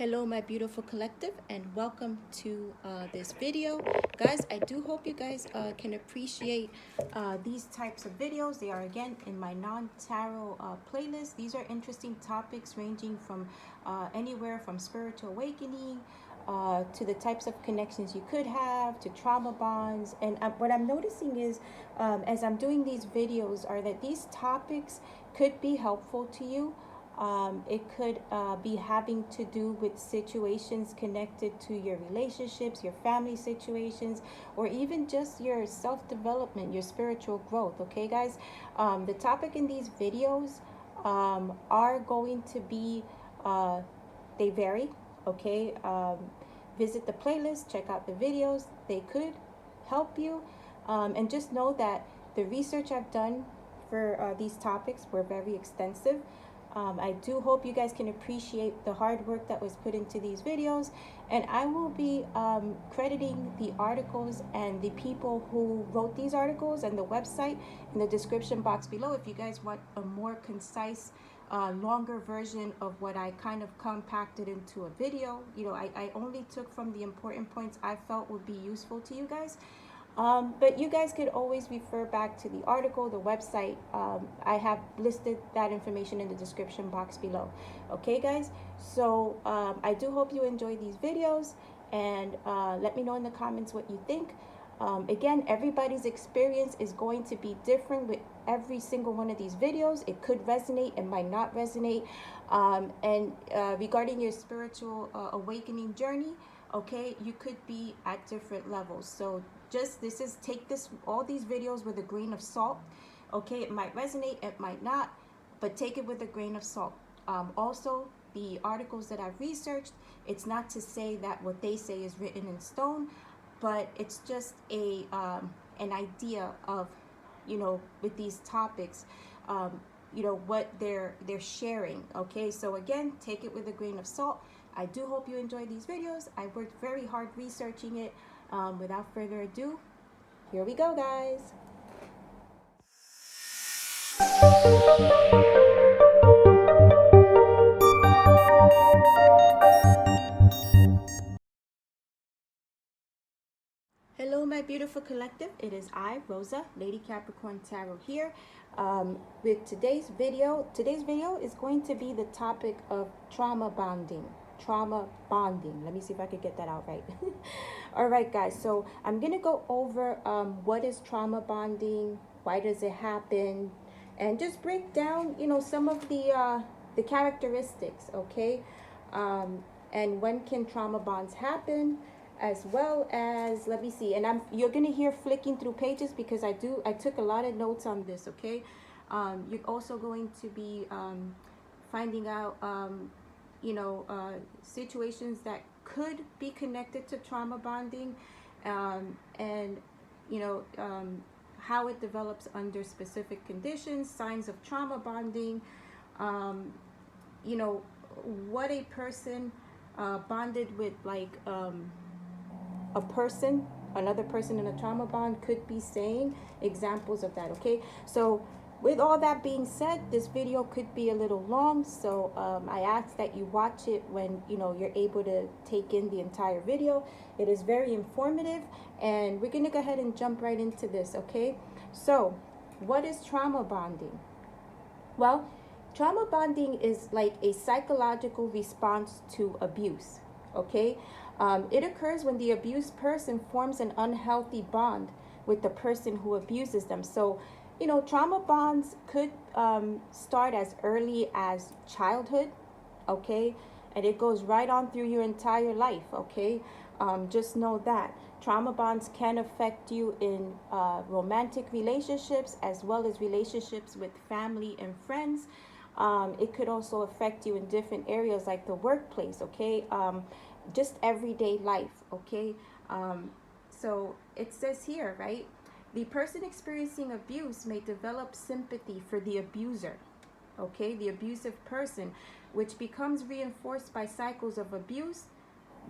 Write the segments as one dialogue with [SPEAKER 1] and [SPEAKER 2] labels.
[SPEAKER 1] Hello my beautiful collective, and welcome to this video. Guys, I do hope you guys can appreciate these types of videos. They are again in my non-tarot playlist. These are interesting topics ranging from anywhere from spiritual awakening to the types of connections you could have, to trauma bonds. And what I'm noticing is as I'm doing these videos are that these topics could be helpful to you. It could be having to do with situations connected to your relationships, your family situations, or even just your self-development, your spiritual growth. Okay, guys? The topic in these videos are going to be, they vary. Okay? Visit the playlist, check out the videos. They could help you. And just know that the research I've done for these topics were very extensive. I do hope you guys can appreciate the hard work that was put into these videos, and I will be crediting the articles and the people who wrote these articles and the website in the description box below if you guys want a more concise longer version of what I kind of compacted into a video. You know, I only took from the important points I felt would be useful to you guys. But you guys could always refer back to the article, the website. I have listed that information in the description box below. Okay, guys? So I do hope you enjoy these videos, and let me know in the comments what you think. Again, everybody's experience is going to be different with every single one of these videos. It could resonate, it might not resonate. And regarding your spiritual awakening journey, okay, you could be at different levels. So just take all these videos with a grain of salt. Okay, it might resonate, it might not, but take it with a grain of salt. Also, the articles that I've researched, it's not to say that what they say is written in stone, but it's just a an idea of, you know, with these topics, you know, what they're sharing. Okay, so again, take it with a grain of salt. I do hope you enjoy these videos. I worked very hard researching it. Without further ado, here we go, guys. Hello my beautiful collective, it is I, Rosa, Lady Capricorn Tarot here, with today's video. Today's video is going to be the topic of trauma bonding. Let me see if I could get that out right. All right, guys, so I'm gonna go over what is trauma bonding, why does it happen, and just break down, you know, some of the characteristics. Okay, and when can trauma bonds happen, as well as, let me see, and you're gonna hear flicking through pages because I took a lot of notes on this. Okay, you're also going to be finding out you know, situations that could be connected to trauma bonding, and you know, how it develops under specific conditions, signs of trauma bonding, you know, what a person bonded with, like another person in a trauma bond could be saying, examples of that. Okay, so with all that being said, this video could be a little long, so I ask that you watch it when, you know, you're able to take in the entire video. It is very informative, and we're gonna go ahead and jump right into this. Okay, so what is trauma bonding? Well, trauma bonding is like a psychological response to abuse. Okay, it occurs when the abused person forms an unhealthy bond with the person who abuses them. So, you know, trauma bonds could start as early as childhood. Okay, and it goes right on through your entire life. Okay, just know that trauma bonds can affect you in romantic relationships as well as relationships with family and friends. It could also affect you in different areas like the workplace. Okay, just everyday life. Okay, so it says here, right, the person experiencing abuse may develop sympathy for the abuser. Okay, the abusive person, which becomes reinforced by cycles of abuse,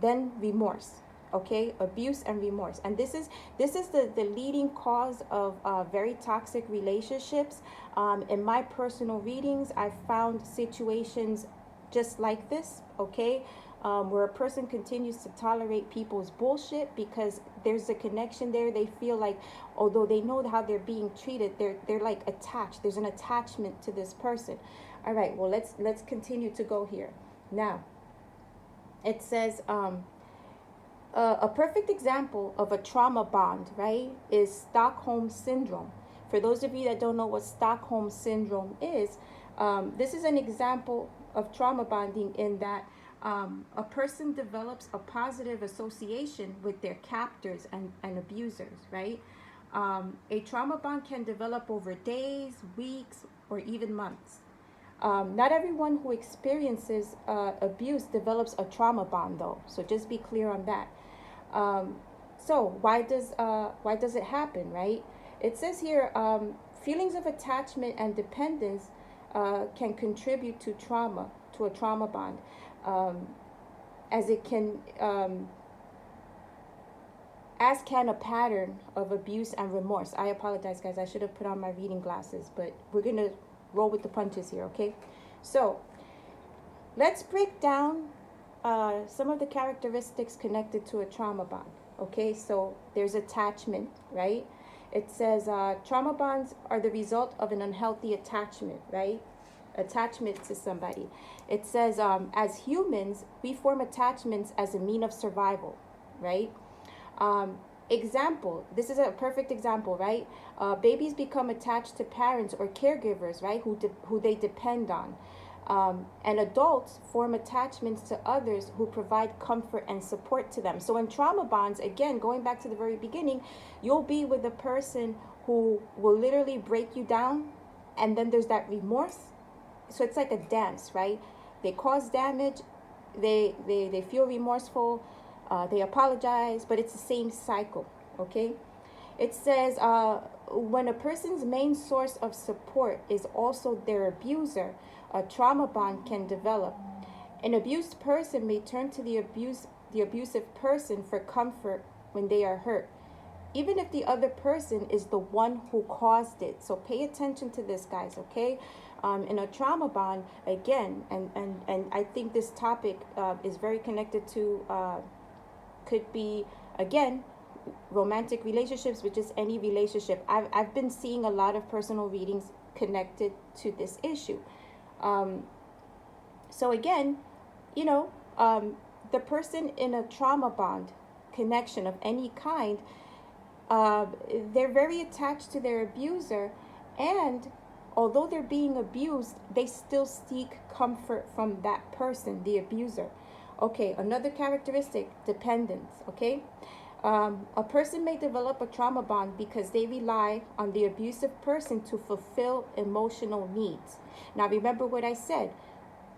[SPEAKER 1] then remorse. Okay, abuse and remorse, and this is the leading cause of very toxic relationships. In my personal readings, I've found situations just like this. Okay, where a person continues to tolerate people's bullshit because there's a connection there. They feel like, although they know how they're being treated, they're like attached. There's an attachment to this person. All right, well, let's continue to go here. Now, it says a perfect example of a trauma bond, right, is Stockholm Syndrome. For those of you that don't know what Stockholm Syndrome is, this is an example of trauma bonding in that a person develops a positive association with their captors and abusers, right? A trauma bond can develop over days, weeks, or even months. Not everyone who experiences abuse develops a trauma bond, though. So just be clear on that. So why does it happen, right? It says here, feelings of attachment and dependence can contribute to a trauma bond, as it can, as can a pattern of abuse and remorse. I apologize, guys. I should have put on my reading glasses, but we're gonna roll with the punches here, okay? So let's break down some of the characteristics connected to a trauma bond. Okay, so there's attachment, right? It says trauma bonds are the result of an unhealthy attachment, right? Attachment to somebody. It says as humans, we form attachments as a mean of survival, right? Example, this is a perfect example, right? Babies become attached to parents or caregivers, right, who they depend on. And adults form attachments to others who provide comfort and support to them. So in trauma bonds, again, going back to the very beginning, you'll be with a person who will literally break you down, and then there's that remorse. So it's like a dance, right? They cause damage, they feel remorseful, they apologize, but it's the same cycle, okay? It says when a person's main source of support is also their abuser, a trauma bond can develop. An abused person may turn to the abusive person for comfort when they are hurt, even if the other person is the one who caused it. So pay attention to this, guys, okay? In a trauma bond, again, and I think this topic is very connected to, could be, again, romantic relationships, but just any relationship. I've been seeing a lot of personal readings connected to this issue. So again, you know, the person in a trauma bond connection of any kind, they're very attached to their abuser, and although they're being abused, they still seek comfort from that person, the abuser. Okay, another characteristic, dependence, okay? A person may develop a trauma bond because they rely on the abusive person to fulfill emotional needs. Now, remember what I said.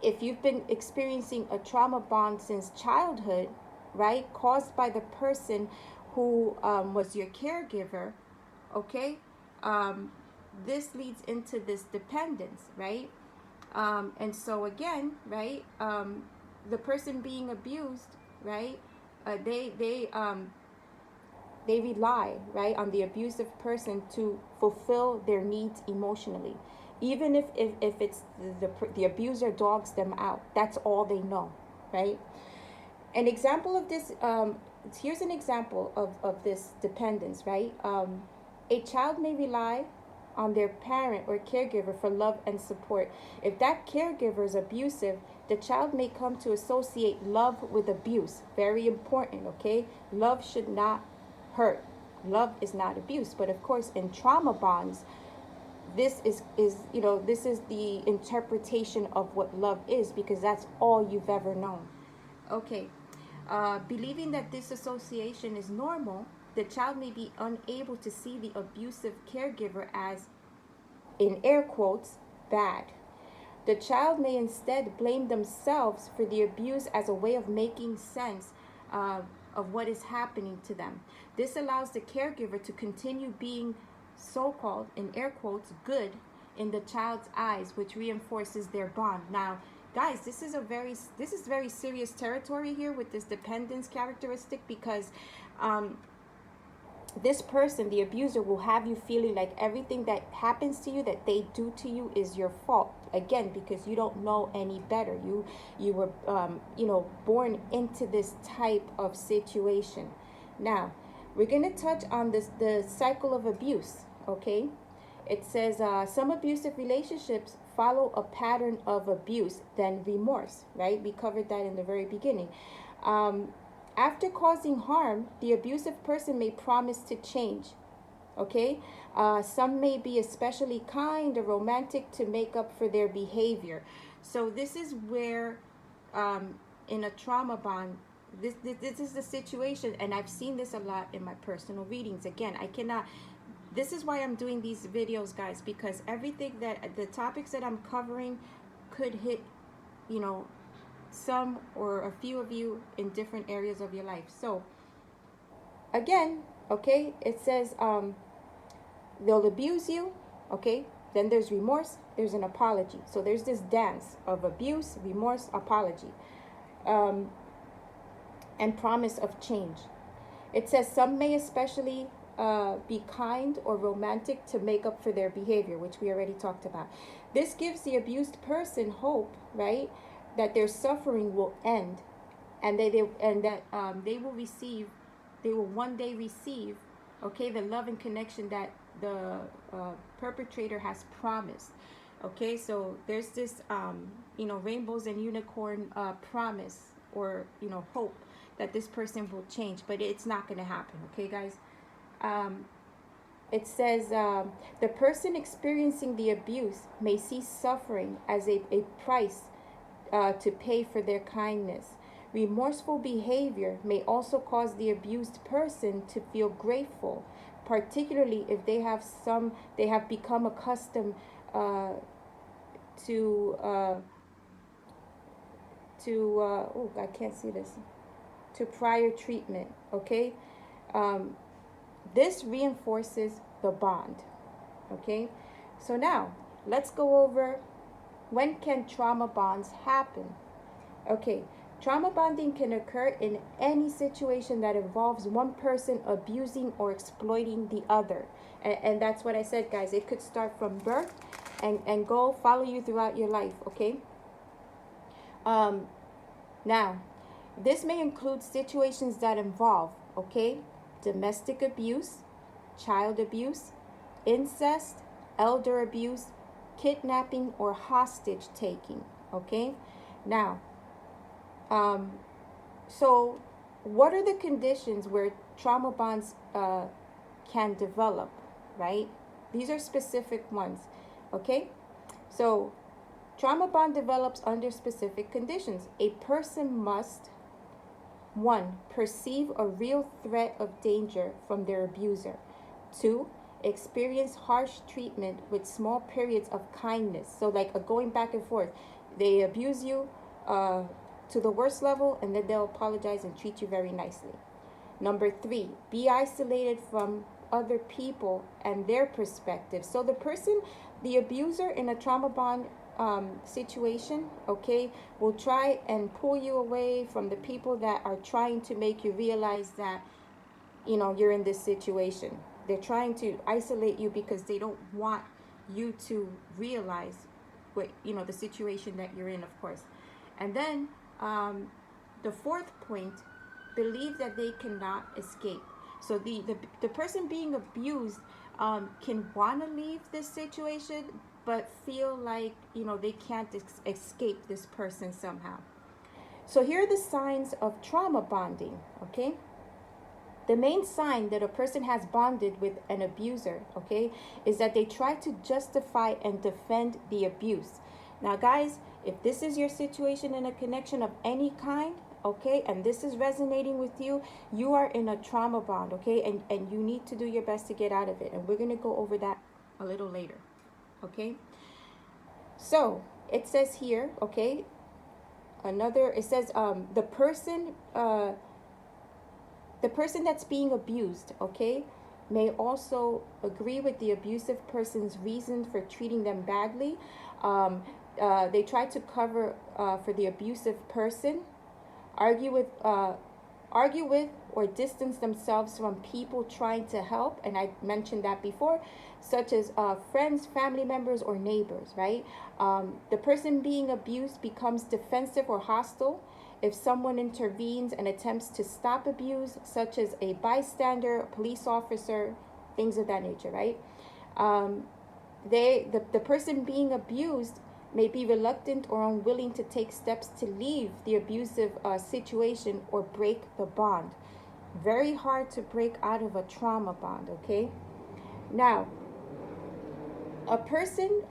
[SPEAKER 1] If you've been experiencing a trauma bond since childhood, right, caused by the person who was your caregiver, okay, this leads into this dependence, right? And so again, right, the person being abused, right, they rely, right, on the abusive person to fulfill their needs emotionally. Even if it's the abuser dogs them out, that's all they know, right? An example of this, here's an example of this dependence, right? A child may rely on their parent or caregiver for love and support. If that caregiver is abusive, the child may come to associate love with abuse. Very important, okay? Love should not hurt. Love is not abuse. But of course, in trauma bonds, this is you know, this is the interpretation of what love is, because that's all you've ever known. Okay, believing that this association is normal, the child may be unable to see the abusive caregiver as, in air quotes, bad. The child may instead blame themselves for the abuse as a way of making sense of what is happening to them. This allows the caregiver to continue being so-called, in air quotes, good in the child's eyes, which reinforces their bond. Now, guys, this is very serious territory here with this dependence characteristic, because this person, the abuser, will have you feeling like everything that happens to you, that they do to you, is your fault. Again, because you don't know any better. You were born into this type of situation. Now, we're going to touch on the cycle of abuse. Okay, it says some abusive relationships follow a pattern of abuse, then remorse. Right? We covered that in the very beginning. After causing harm, the abusive person may promise to change. Okay, some may be especially kind or romantic to make up for their behavior. So this is where, in a trauma bond, this is the situation, and I've seen this a lot in my personal readings. Again, I cannot. This is why I'm doing these videos, guys, because everything that the topics that I'm covering could hit, some or a few of you in different areas of your life. So again, okay, it says they'll abuse you. Okay, then there's remorse, there's an apology. So there's this dance of abuse, remorse, apology, and promise of change. It says some may especially be kind or romantic to make up for their behavior, which we already talked about. This gives the abused person hope, right, that their suffering will end, and that they will one day receive, okay, the love and connection that the perpetrator has promised. Okay, so there's this rainbows and unicorn promise, or hope that this person will change, but it's not going to happen. Okay, guys. It says the person experiencing the abuse may see suffering as a price to pay for their kindness. Remorseful behavior may also cause the abused person to feel grateful, particularly if they have become accustomed to I can't see this, to prior treatment. Okay, this reinforces the bond. Okay, so now let's go over, when can trauma bonds happen? Okay, trauma bonding can occur in any situation that involves one person abusing or exploiting the other. And that's what I said, guys. It could start from birth and go follow you throughout your life, okay? Now, this may include situations that involve, okay, domestic abuse, child abuse, incest, elder abuse, kidnapping, or hostage taking. Okay, now so what are the conditions where trauma bonds can develop, right? These are specific ones. Okay, so trauma bond develops under specific conditions. A person must, 1, perceive a real threat of danger from their abuser. 2, experience harsh treatment with small periods of kindness. So like a going back and forth. They abuse you to the worst level, and then they'll apologize and treat you very nicely. Number 3, be isolated from other people and their perspective. So the person, the abuser in a trauma bond situation, okay, will try and pull you away from the people that are trying to make you realize that, you're in this situation. They're trying to isolate you because they don't want you to realize what, the situation that you're in, of course. And then the 4th point, believe that they cannot escape. So the person being abused can want to leave this situation, but feel like, they can't escape this person somehow. So here are the signs of trauma bonding, okay? The main sign that a person has bonded with an abuser, okay, is that they try to justify and defend the abuse. Now, guys, if this is your situation in a connection of any kind, okay, and this is resonating with you, you are in a trauma bond, okay, and you need to do your best to get out of it. And we're going to go over that a little later, okay? So it says here, okay, it says the person that's being abused, okay, may also agree with the abusive person's reason for treating them badly. They try to cover for the abusive person, argue argue with or distance themselves from people trying to help, and I mentioned that before, such as friends, family members, or neighbors, right? The person being abused becomes defensive or hostile if someone intervenes and attempts to stop abuse, such as a bystander, a police officer, things of that nature, right? The person being abused may be reluctant or unwilling to take steps to leave the abusive situation or break the bond. Very hard to break out of a trauma bond, okay? Now, a person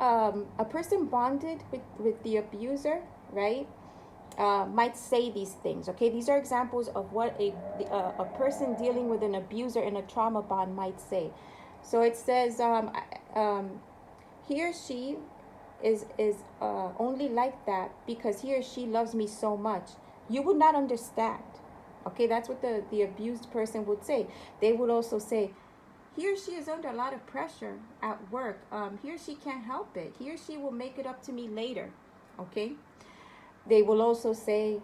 [SPEAKER 1] bonded with the abuser, right, might say these things, okay? These are examples of what a person dealing with an abuser in a trauma bond might say. So it says, he or she is only like that because he or she loves me so much. You would not understand. Okay, that's what the abused person would say. They would also say, he or she is under a lot of pressure at work. He or she can't help it. He or she will make it up to me later. Okay. They will also say,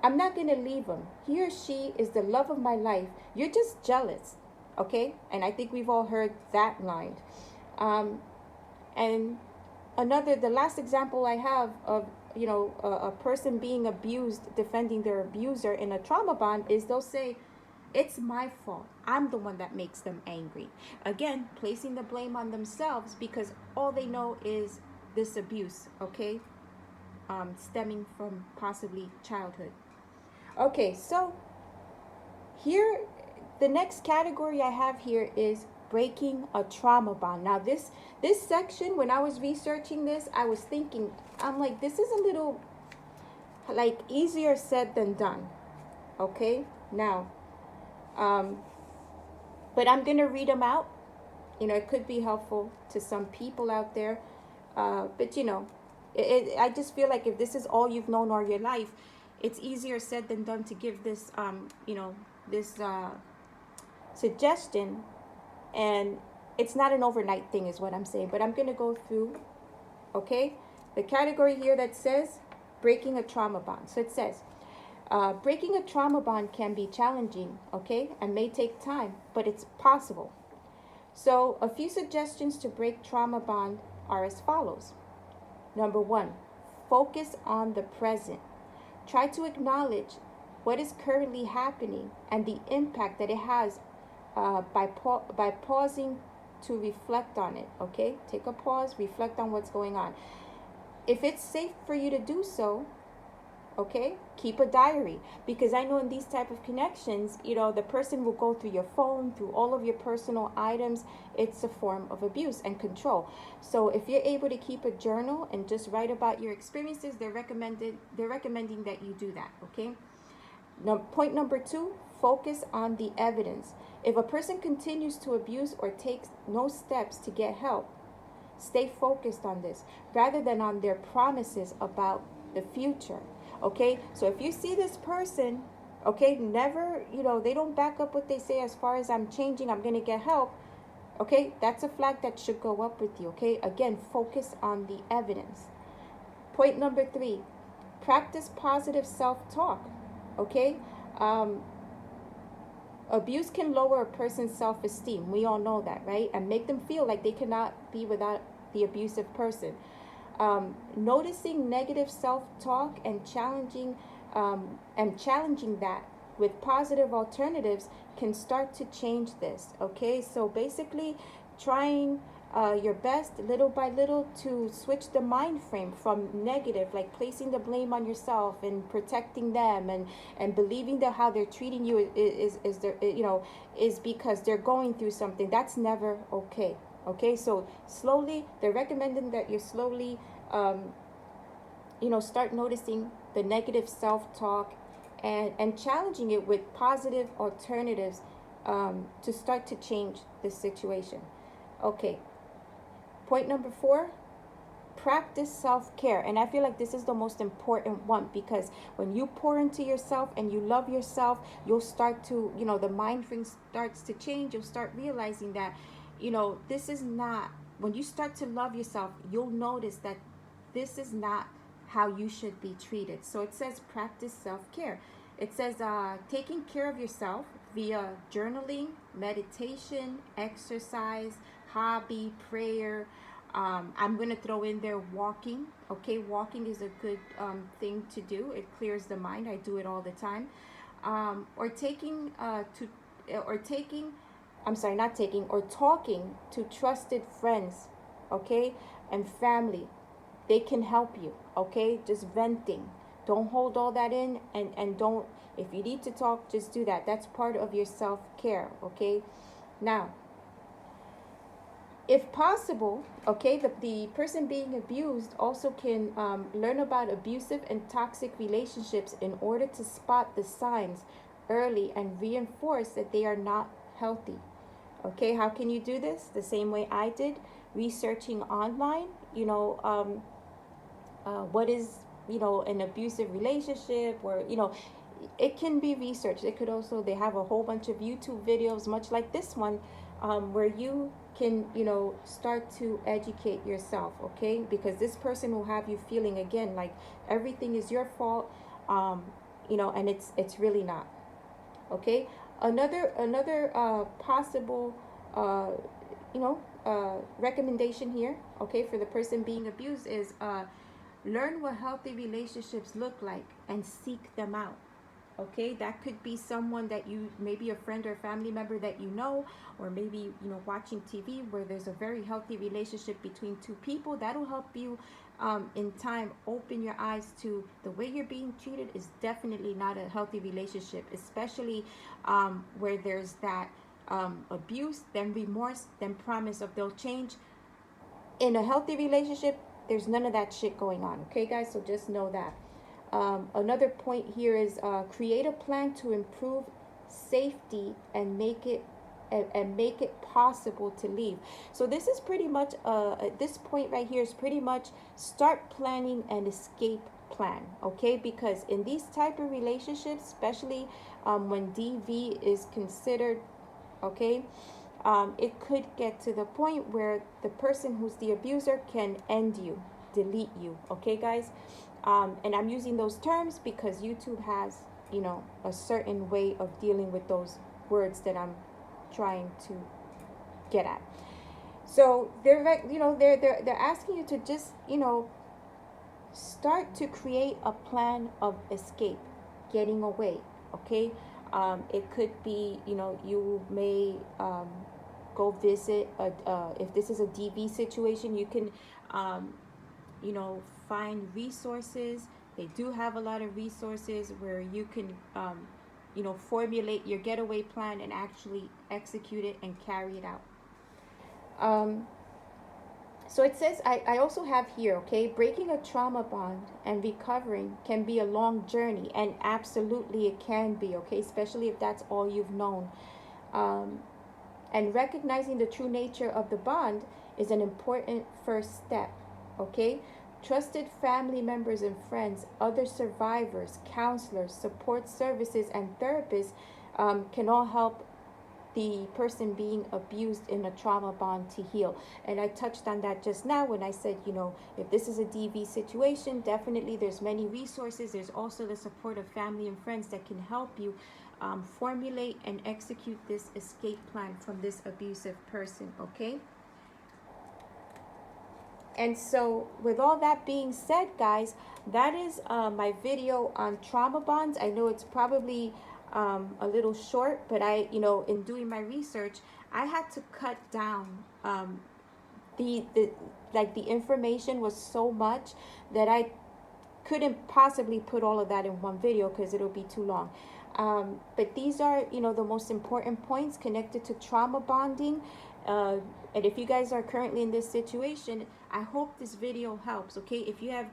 [SPEAKER 1] I'm not going to leave him. He or she is the love of my life. You're just jealous. Okay. And I think we've all heard that line. And the last example I have of, a person being abused, defending their abuser in a trauma bond is they'll say, it's my fault. I'm the one that makes them angry. Again, placing the blame on themselves because all they know is this abuse, okay? Stemming from possibly childhood. Okay, so here, the next category I have here is breaking a trauma bond. Now this section, when I was researching this, I was thinking, I'm like, this is a little like easier said than done. Okay, now but I'm gonna read them out. It could be helpful to some people out there, but I just feel like if this is all you've known all your life, it's easier said than done to give this this suggestion. And it's not an overnight thing is what I'm saying, but I'm going to go through, okay, the category here that says breaking a trauma bond. So it says, breaking a trauma bond can be challenging, okay, and may take time, but it's possible. So a few suggestions to break trauma bond are as follows. Number 1, focus on the present. Try to acknowledge what is currently happening and the impact that it has by pausing to reflect on it, okay? Take a pause, reflect on what's going on. If it's safe for you to do so, okay, keep a diary. Because I know in these type of connections, the person will go through your phone, through all of your personal items. It's a form of abuse and control. So if you're able to keep a journal and just write about your experiences, they're recommending that you do that, okay? Now, point number 2, focus on the evidence. If a person continues to abuse or takes no steps to get help, stay focused on this rather than on their promises about the future. Okay, so if you see this person, okay, never, they don't back up what they say as far as I'm changing, I'm going to get help. Okay, that's a flag that should go up with you. Okay, again, focus on the evidence. Point number 3, practice positive self-talk. Okay, abuse can lower a person's self-esteem. We all know that, right? And make them feel like they cannot be without the abusive person. Noticing negative self-talk and challenging that with positive alternatives can start to change this. Okay, so basically trying your best little by little to switch the mind frame from negative, like placing the blame on yourself and protecting them and believing that how they're treating you is because they're going through something. That's never okay. Okay, so slowly, they're recommending that you slowly, start noticing the negative self-talk and challenging it with positive alternatives to start to change this situation. Okay, point number 4, practice self-care. And I feel like this is the most important one, because when you pour into yourself and you love yourself, you'll start to, the mind frame starts to change. You'll start realizing that this is not, when you start to love yourself, you'll notice that this is not how you should be treated. So it says practice self-care. It says taking care of yourself via journaling, meditation, exercise, hobby, prayer. I'm going to throw in there walking. Okay, walking is a good thing to do. It clears the mind. I do it all the time. Or taking or taking, I'm sorry, not taking, or talking to trusted friends, okay, and family. They can help you, okay? Just venting. Don't hold all that in, and don't, if you need to talk, just do that. That's part of your self-care, okay? Now, if possible, okay, the person being abused also can learn about abusive and toxic relationships in order to spot the signs early and reinforce that they are not healthy. Okay, how can you do this? The same way I did, researching online, what is, an abusive relationship, or, it can be researched. It could also, they have a whole bunch of YouTube videos, much like this one, where you can, start to educate yourself, okay? Because this person will have you feeling, again, like everything is your fault, and it's really not, okay? Another possible, recommendation here, okay, for the person being abused is learn what healthy relationships look like and seek them out. Okay, that could be someone that you, maybe a friend or family member that you know, or maybe, watching TV where there's a very healthy relationship between two people. That'll help you in time open your eyes to the way you're being treated is definitely not a healthy relationship, especially where there's that abuse, then remorse, then promise of they'll change. In a healthy relationship, there's none of that shit going on. Okay, guys, so just know that. Another point here is create a plan to improve safety and make it possible to leave. So this is pretty much at this point right here is pretty much start planning an escape plan, okay? Because in these type of relationships, especially when DV is considered, okay, it could get to the point where the person who's the abuser can end you, delete you, okay, guys? And I'm using those terms because YouTube has, a certain way of dealing with those words that I'm trying to get at. So they're asking you to just, start to create a plan of escape, getting away, okay? It could be, you may go visit, if this is a DV situation, you can, find resources. They do have a lot of resources where you can, formulate your getaway plan and actually execute it and carry it out. So it says, I also have here, okay, breaking a trauma bond and recovering can be a long journey, and absolutely it can be, okay, especially if that's all you've known. And recognizing the true nature of the bond is an important first step, okay? Trusted family members and friends, other survivors, counselors, support services, and therapists can all help the person being abused in a trauma bond to heal. And I touched on that just now when I said, if this is a DV situation, definitely there's many resources. There's also the support of family and friends that can help you formulate and execute this escape plan from this abusive person, okay? And so with all that being said, guys, that is my video on trauma bonds. I know it's probably a little short, but I, in doing my research, I had to cut down the information was so much that I couldn't possibly put all of that in one video because it'll be too long. But these are, the most important points connected to trauma bonding. And if you guys are currently in this situation, I hope this video helps, okay? If you have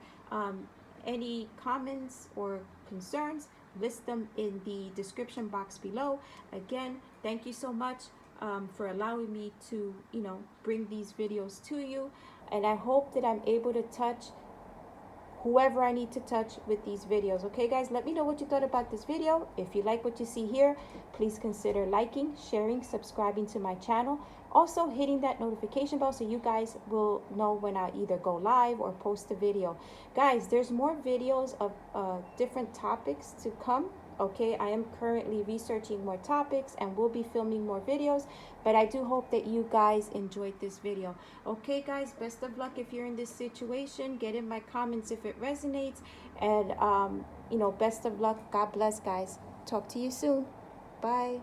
[SPEAKER 1] any comments or concerns, list them in the description box below. Again, thank you so much for allowing me to, bring these videos to you. And I hope that I'm able to touch whoever I need to touch with these videos. Okay, guys, let me know what you thought about this video. If you like what you see here, please consider liking, sharing, subscribing to my channel. Also hitting that notification bell so you guys will know when I either go live or post a video. Guys, there's more videos of different topics to come, Okay, I am currently researching more topics and will be filming more videos, but I do hope that you guys enjoyed this video. Okay guys, best of luck if you're in this situation. Get in my comments if it resonates, and you know, best of luck. God bless, guys. Talk to you soon. Bye.